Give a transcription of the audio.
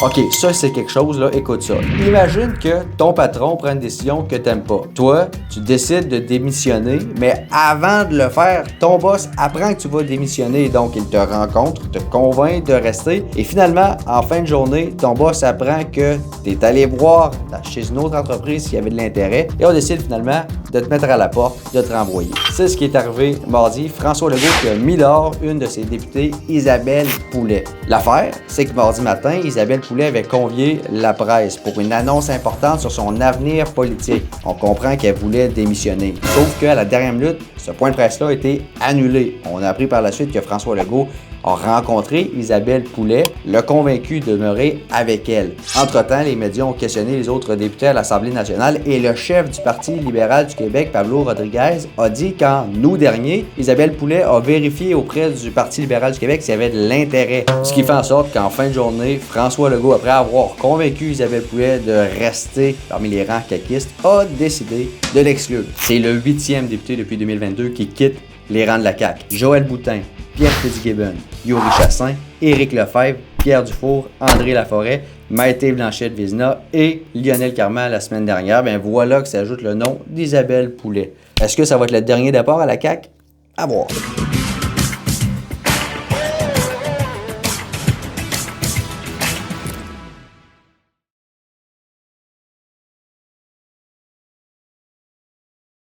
OK, ça c'est quelque chose, là, écoute ça. Imagine que ton patron prend une décision que t'aimes pas. Toi, tu décides de démissionner, mais avant de le faire, ton boss apprend que tu vas démissionner, donc il te rencontre, te convainc de rester, et finalement, en fin de journée, ton boss apprend que t'es allé voir chez une autre entreprise s'il y avait de l'intérêt, et on décide finalement de te mettre à la porte, de te renvoyer. C'est ce qui est arrivé mardi. François Legault qui a mis dehors une de ses députées, Isabelle Poulet. L'affaire, c'est que mardi matin, Isabelle Poulet avait convié la presse pour une annonce importante sur son avenir politique. On comprend qu'elle voulait démissionner. Sauf qu'à la dernière minute, ce point de presse-là a été annulé. On a appris par la suite que François Legault a rencontré Isabelle Poulet, l'a convaincu de demeurer avec elle. Entre-temps, les médias ont questionné les autres députés à l'Assemblée nationale et le chef du Parti libéral du Québec, Pablo Rodriguez, a dit qu'en août dernier, Isabelle Poulet a vérifié auprès du Parti libéral du Québec s'il y avait de l'intérêt. Ce qui fait en sorte qu'en fin de journée, François Legault, après avoir convaincu Isabelle Poulet de rester parmi les rangs caquistes, a décidé de l'exclure. C'est le 8e député depuis 2022 qui quitte les rangs de la CAQ. Joël Boutin, Pierre Fitzgibbon, Yuri Chassin, Éric Lefebvre, Pierre Dufour, André Laforêt, Maïté Blanchette-Vézina et Lionel Carman la semaine dernière. Ben voilà que s'ajoute le nom d'Isabelle Poulet. Est-ce que ça va être le dernier départ à la CAQ? À voir.